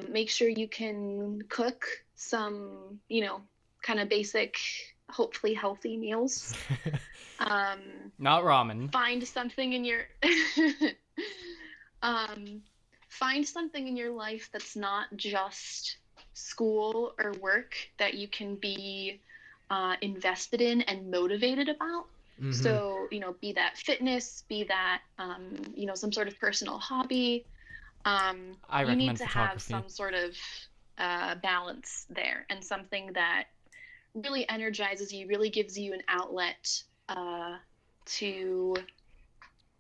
Make sure you can cook some, kind of basic, hopefully healthy meals. Not ramen. Find something in your life that's not just school or work that you can be invested in and motivated about. So, be that fitness, be that, some sort of personal hobby. You need to have some sort of balance there, and something that really energizes you, really gives you an outlet to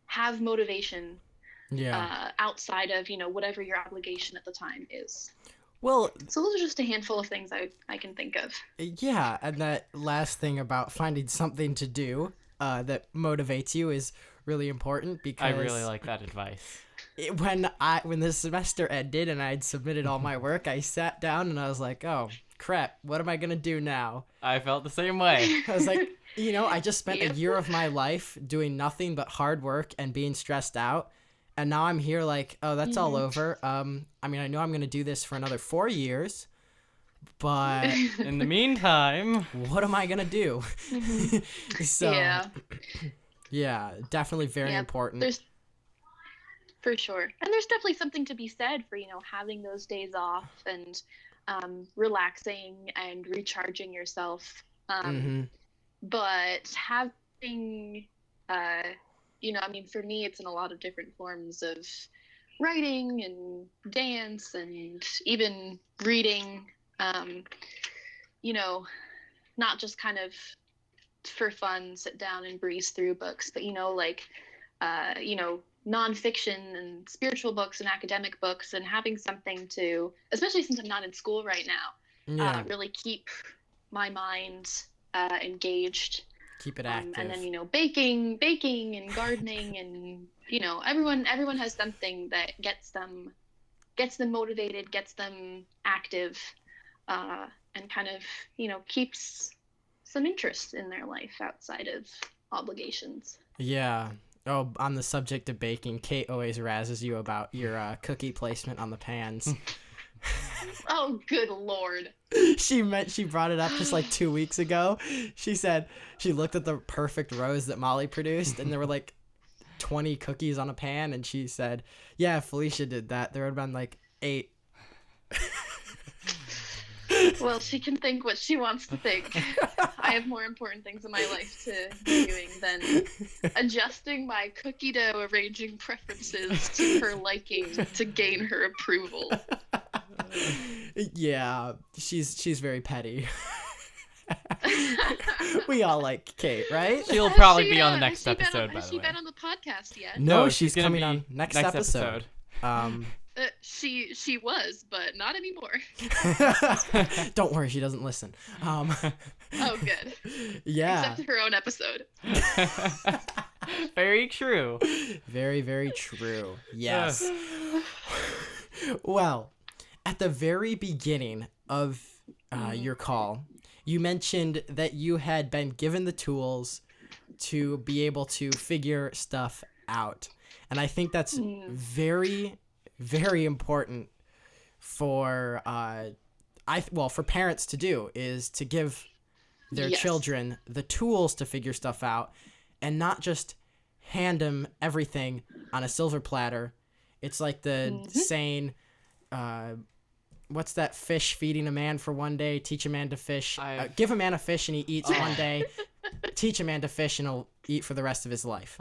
have motivation outside of, whatever your obligation at the time is. Well, so those are just a handful of things I can think of. Yeah, and that last thing about finding something to do that motivates you is really important, because I really like that advice. When the semester ended and I'd submitted all my work, I sat down and I was like, oh, crap, what am I going to do now? I felt the same way. I was like, I just spent a year of my life doing nothing but hard work and being stressed out. And now I'm here like, oh, that's all over. I know I'm going to do this for another 4 years, but in the meantime, what am I going to do? So, yeah, definitely very important. For sure. And there's definitely something to be said for, having those days off and relaxing and recharging yourself. But having, for me, it's in a lot of different forms of writing and dance and even reading, not just kind of for fun, sit down and breeze through books, but, nonfiction and spiritual books and academic books, and having something to, especially since I'm not in school right now, really keep my mind engaged. Keep it active. And then, baking and gardening and, everyone has something that gets them motivated, gets them active, and kind of, keeps some interest in their life outside of obligations. Yeah. Oh, on the subject of baking, Kate always razzes you about your cookie placement on the pans. Oh, good Lord. She brought it up just like 2 weeks ago. She said she looked at the perfect rose that Molly produced, and there were like 20 cookies on a pan, and she said, yeah, Felicia did that. There would have been like 8. Well, she can think what she wants to think. I have more important things in my life to be doing than adjusting my cookie dough arranging preferences to her liking to gain her approval. Yeah, she's very petty. We all like Kate, right? She'll probably be on the next episode, by the way. Has she been on the podcast yet? No, she's she's gonna coming be on next episode. She was, but not anymore. Don't worry, she doesn't listen. Oh, good. Yeah. Except her own episode. Very true. Very, very true. Yes. Well, at the very beginning of your call, you mentioned that you had been given the tools to be able to figure stuff out. And I think that's very, very important for for parents to do, is to give their children the tools to figure stuff out and not just hand them everything on a silver platter. It's like the saying, what's that fish feeding a man for one day, teach a man to fish. Give a man a fish and he eats one day. Teach a man to fish and he'll eat for the rest of his life.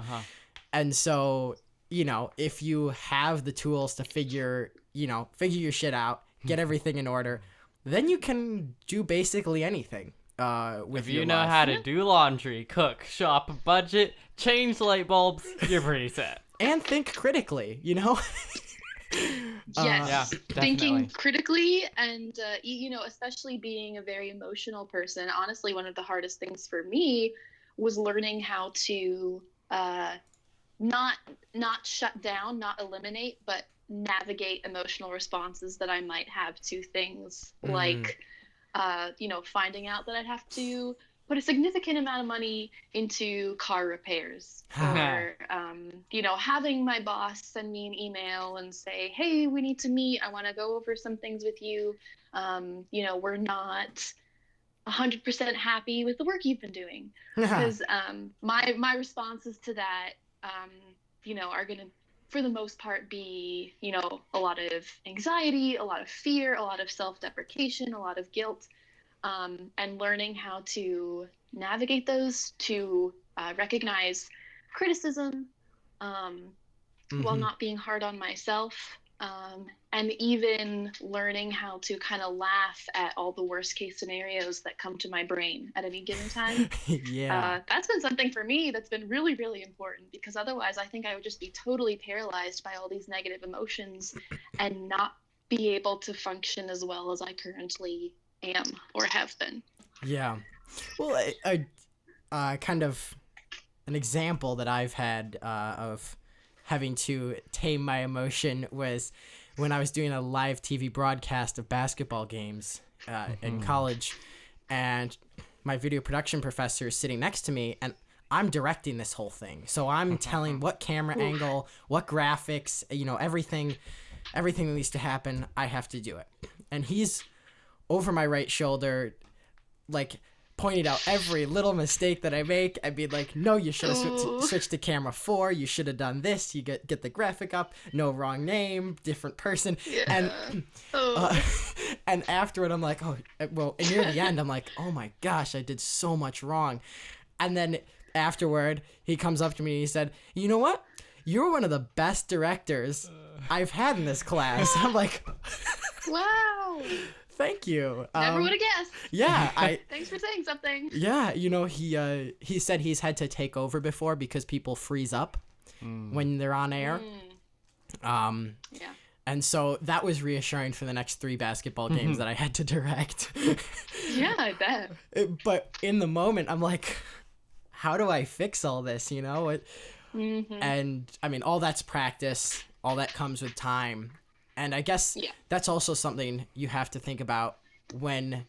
And so, if you have the tools to figure your shit out, get everything in order, then you can do basically anything with your life. If you know how to do laundry, cook, shop, budget, change light bulbs, you're pretty set. And think critically, Yes, Yeah, thinking critically, and especially being a very emotional person. Honestly, one of the hardest things for me was learning how to not shut down, not eliminate, but navigate emotional responses that I might have to things like, finding out that I'd have to put a significant amount of money into car repairs, or having my boss send me an email and say, hey, we need to meet, I want to go over some things with you, we're not 100% happy with the work you've been doing. Because my responses to that are going to, for the most part, be a lot of anxiety, a lot of fear, a lot of self-deprecation, a lot of guilt. And learning how to navigate those, to recognize criticism while not being hard on myself, and even learning how to kind of laugh at all the worst case scenarios that come to my brain at any given time. That's been something for me that's been really, really important, because otherwise I think I would just be totally paralyzed by all these negative emotions and not be able to function as well as I currently am or have been. Yeah. Well, kind of an example that I've had of having to tame my emotion was when I was doing a live TV broadcast of basketball games in college, and my video production professor is sitting next to me, and I'm directing this whole thing. So I'm telling what camera angle, what graphics, everything that needs to happen, I have to do it. And he's over my right shoulder, like, pointed out every little mistake that I make. I'd be like, no, you should have switched to camera 4. You should have done this. You get the graphic up. No, wrong name, different person. Yeah. And afterward, I'm like, and near the end, I'm like, oh my gosh, I did so much wrong. And then afterward, he comes up to me and he said, you know what? You're one of the best directors I've had in this class. I'm like, wow. Thank you. Never would have guessed. Yeah, Thanks for saying something. Yeah, he said he's had to take over before because people freeze up when they're on air. Yeah. And so that was reassuring for the next 3 basketball games that I had to direct. Yeah, I bet. But in the moment, I'm like, how do I fix all this? And I mean, all that's practice. All that comes with time. And I guess that's also something you have to think about when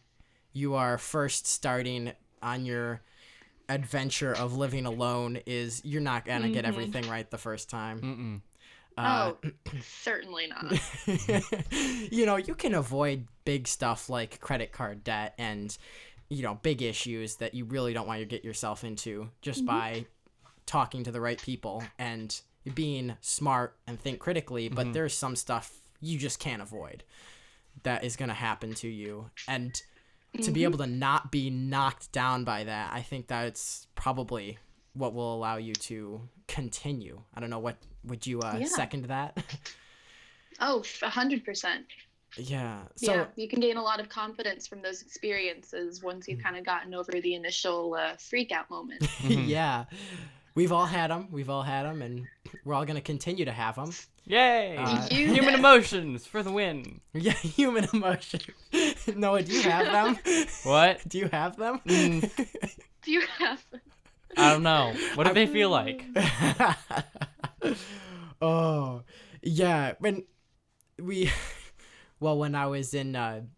you are first starting on your adventure of living alone, is you're not going to get everything right the first time. Certainly not. You can avoid big stuff like credit card debt and, big issues that you really don't want to get yourself into just by talking to the right people and being smart and think critically. But there's some stuff you just can't avoid that is going to happen to you. And to be able to not be knocked down by that, I think that's probably what will allow you to continue. I don't know, would you second that? Oh, 100%. Yeah. So yeah, you can gain a lot of confidence from those experiences once you've kind of gotten over the initial freak out moment. Yeah. We've all had them, and we're all going to continue to have them. Yay! Human emotions for the win. Yeah, human emotions. Noah, do you have them? What? Do you have them? Do you have them? I don't know. What do they feel like? Oh, yeah. When I was in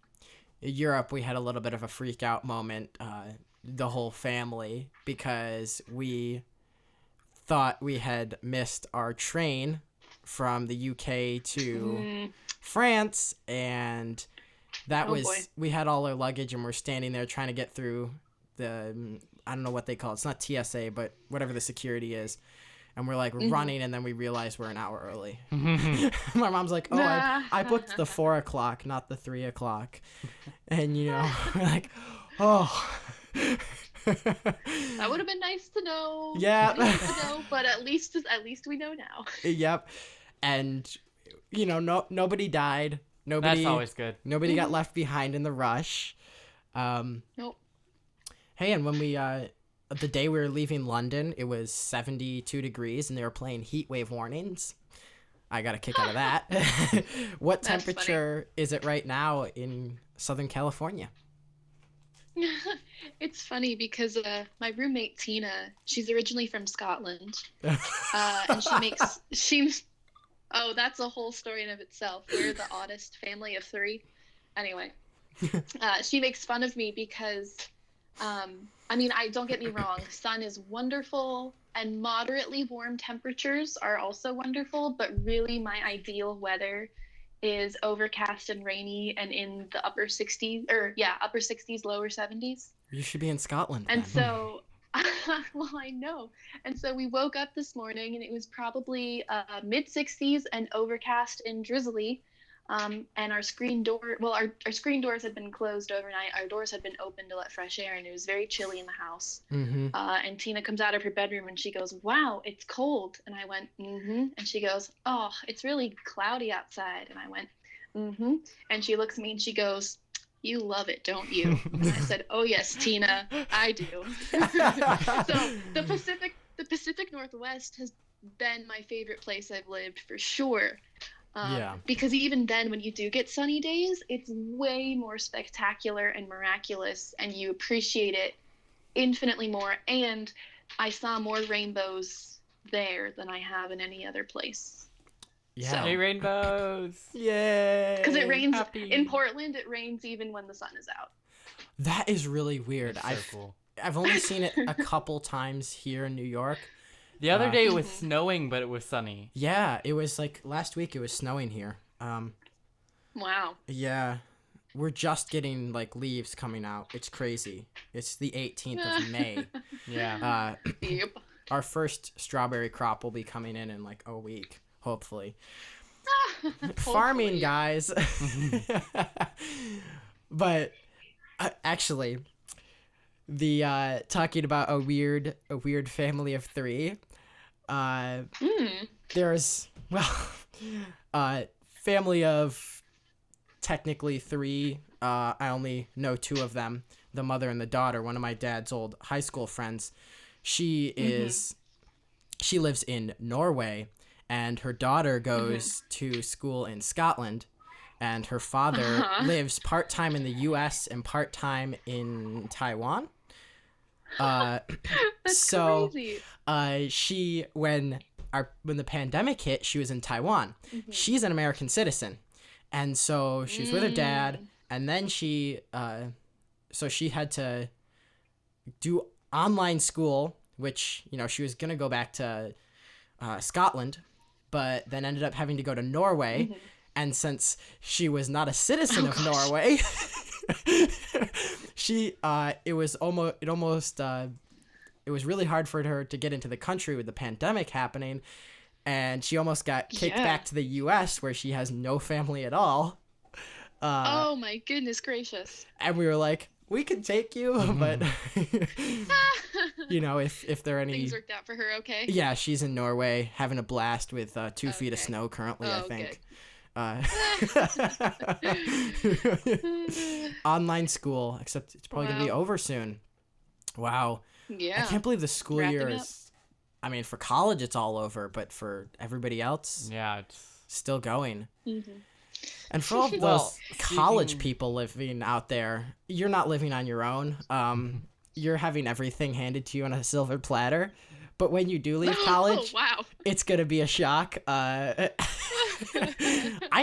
Europe, we had a little bit of a freak out moment, the whole family, because we thought we had missed our train from the UK to France, and that we had all our luggage, and we're standing there trying to get through the, I don't know what they call it. It's not TSA, but whatever the security is. And we're like running, and then we realize we're an hour early. My mom's like, "Oh, I booked the 4 o'clock, not the 3 o'clock," and we're like, "Oh." That would have been nice to know. Yeah. But at least we know now. Yep. And nobody died. Nobody. That's always good. Nobody got left behind in the rush. Nope. Hey, and when we the day we were leaving London, it was 72 degrees, and they were playing heat wave warnings. I got a kick out of that. What temperature is it right now in Southern California? It's funny because my roommate Tina, she's originally from Scotland, and that's a whole story in of itself. We're the oddest family of 3. Anyway, she makes fun of me because, don't get me wrong, sun is wonderful and moderately warm temperatures are also wonderful, but really my ideal weather is overcast and rainy and in the upper 60s, lower 70s. You should be in Scotland. And so, well, I know. And so we woke up this morning and it was probably mid 60s and overcast and drizzly. And our screen screen doors had been closed overnight. Our doors had been open to let fresh air, and it was very chilly in the house. And Tina comes out of her bedroom and she goes, "Wow, it's cold." And I went, "Mm-hmm." And she goes, "Oh, it's really cloudy outside." And I went, "Mm-hmm." And she looks at me and she goes, "You love it, don't you?" And I said, "Oh yes, Tina, I do." So the Pacific Northwest has been my favorite place I've lived for sure. Because even then, when you do get sunny days, it's way more spectacular and miraculous, and you appreciate it infinitely more. And I saw more rainbows there than I have in any other place. Yeah. So, hey, rainbows! Yay! Because it rains in Portland. It rains even when the sun is out. That is really weird. That's so cool. I've only seen it a couple times here in New York. The other day it was snowing, but it was sunny. Yeah, it was like last week it was snowing here. Wow. Yeah. We're just getting like leaves coming out. It's crazy. It's the 18th of May. Yeah. Yep. Our first strawberry crop will be coming in like a week, hopefully. Farming, guys. But actually, the talking about a weird family of 3. There's family of technically 3. I only know 2 of them, the mother and the daughter. One of my dad's old high school friends. She lives in Norway, and her daughter goes to school in Scotland, and her father lives part-time in the US and part-time in Taiwan. That's so crazy. She when the pandemic hit, she was in Taiwan. She's an American citizen, and so she was with her dad, and then she had to do online school, which she was gonna go back to Scotland, but then ended up having to go to Norway. Mhm. And since she was not a citizen of Norway, it was really hard for her to get into the country with the pandemic happening, and she almost got kicked back to the U.S. where she has no family at all. Oh my goodness gracious! And we were like, we could take you, but if there are any Things worked out for her, okay? Yeah, she's in Norway having a blast with 2 feet of snow currently, I think. Online school, except it's probably gonna be over soon. Wow. Yeah. I can't believe the school Wrapping year up. is. I mean, for college it's all over, but for everybody else, Yeah, it's still going. Mm-hmm. And for all of Well, those college speaking- people living out there, you're not living on your own. You're having everything handed to you on a silver platter. But when you do leave college, Oh, wow. it's gonna be a shock. I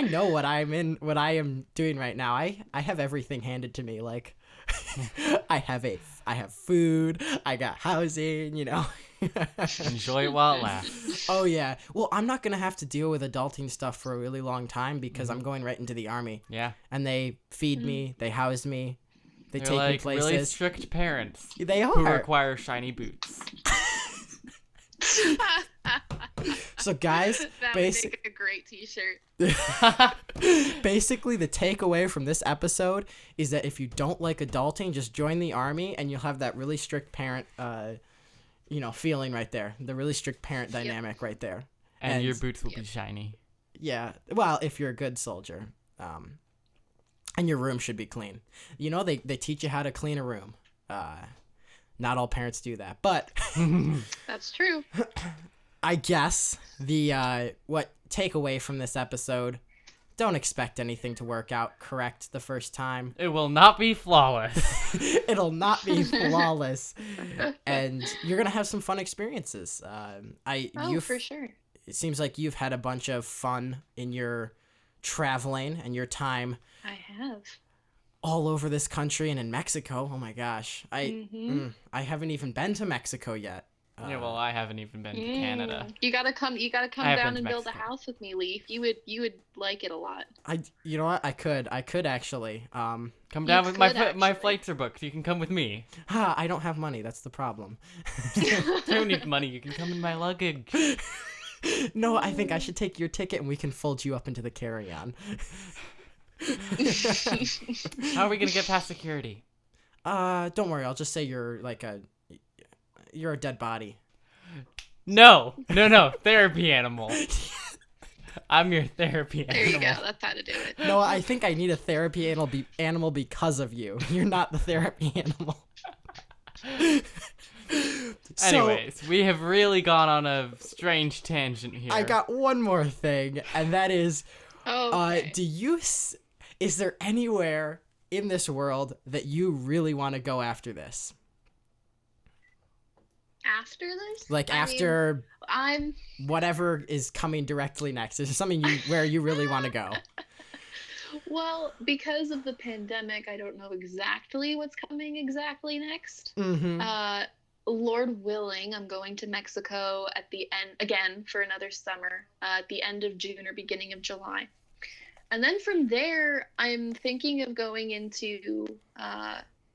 know what I am doing right now. I have everything handed to me. Like, I have food. I got housing. enjoy it while it lasts. Oh yeah. Well, I'm not gonna have to deal with adulting stuff for a really long time because I'm going right into the army. Yeah. And they feed me. They house me. They They're take like me places. really strict parents They who are. require shiny boots. So guys, That would make a great t-shirt. basically the takeaway from this episode is that if you don't like adulting, just join the army and you'll have that really strict parent feeling right there. The really strict parent dynamic right there. And your boots will be shiny. Yeah. Well, if you're a good soldier. And your room should be clean. They teach you how to clean a room. Not all parents do that, but That's true. I guess the what takeaway from this episode: don't expect anything to work out correct the first time. It will not be flawless. It'll not be flawless, and you're gonna have some fun experiences. For sure. It seems like you've had a bunch of fun in your traveling and your time I have. all over this country and in Mexico. Oh my gosh, I haven't even been to Mexico yet. Yeah, well, I haven't even been to Canada. You gotta come I have down been and to build a Mexico. house with me, Leaf. You would like it a lot. You know what? I could actually. Come You down with could my actually. flights are booked. You can come with me. I don't have money. That's the problem. You don't need money. You can come in my luggage. No, I think I should take your ticket and we can fold you up into the carry-on. How are we gonna get past security? Don't worry. I'll just say you're a dead body. No. Therapy animal. I'm your therapy There animal. you go. That's how to do it. No, I think I need a therapy animal because of you. You're not the therapy animal. Anyways, we have really gone on a strange tangent here. I got one more thing, and that is, Okay. is there anywhere in this world that you really want to go after this? After this? Like I mean, after I'm whatever is coming directly next. Is there something where you really want to go? well, because of the pandemic, I don't know exactly what's coming exactly next. Mm-hmm. Lord willing, I'm going to Mexico at the end again for another summer, at the end of June or beginning of July. And then from there, I'm thinking of going into,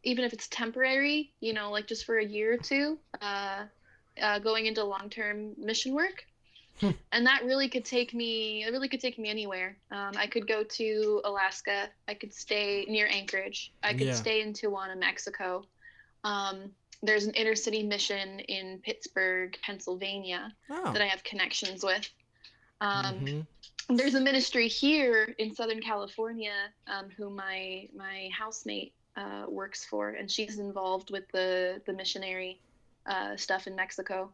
even if it's temporary, like just for a year or two, going into long-term mission work. And that really could take me anywhere. I could go to Alaska. I could stay near Anchorage. I could stay in Tijuana, Mexico. There's an inner city mission in Pittsburgh, Pennsylvania that I have connections with. There's a ministry here in Southern California who my housemate works for, and she's involved with the missionary stuff in Mexico.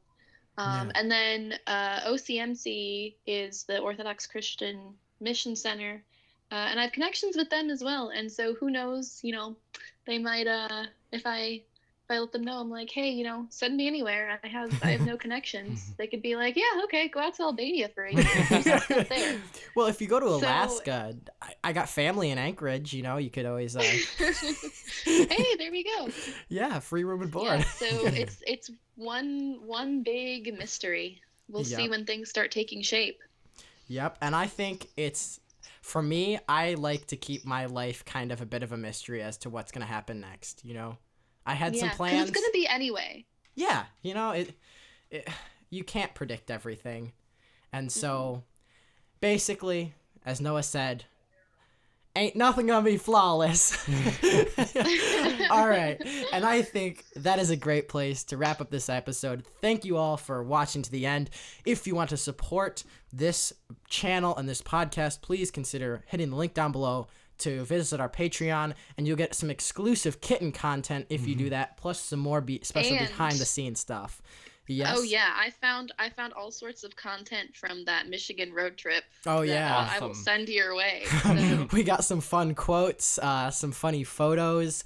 And then OCMC is the Orthodox Christian Mission Center, and I have connections with them as well. And so who knows, they might, if I let them know, I'm like, hey, send me anywhere. I have no connections. They could be like, yeah, okay, go out to Albania for a year. Do something up there. Well, if you go to Alaska, I got family in Anchorage. You could always. Hey, there we go. Yeah, free room and board. Yeah, so it's one big mystery. We'll see when things start taking shape. Yep. And I think for me, I like to keep my life kind of a bit of a mystery as to what's going to happen next, you know? I had some Yeah, because plans. it's gonna be anyway. Yeah, you know, you can't predict everything. And so, basically, as Noah said, ain't nothing gonna be flawless. All right. And I think that is a great place to wrap up this episode. Thank you all for watching to the end. If you want to support this channel and this podcast, please consider hitting the link down below to visit our Patreon, and you'll get some exclusive kitten content if you do that, plus some more special And- behind the scenes stuff. Yes. Oh yeah, I found all sorts of content from that Michigan road trip. Oh, that, yeah. I will Awesome. send your way. So, We got some fun quotes, some funny photos,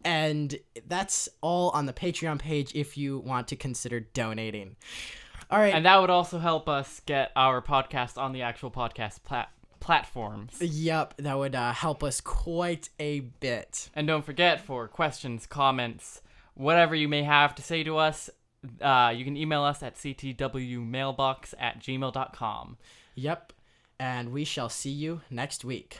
and that's all on the Patreon page if you want to consider donating. All right. And that would also help us get our podcast on the actual podcast platforms. Yep, that would help us quite a bit. And don't forget, for questions, comments, whatever you may have to say to us, you can email us at ctwmailbox@gmail.com. Yep, and we shall see you next week.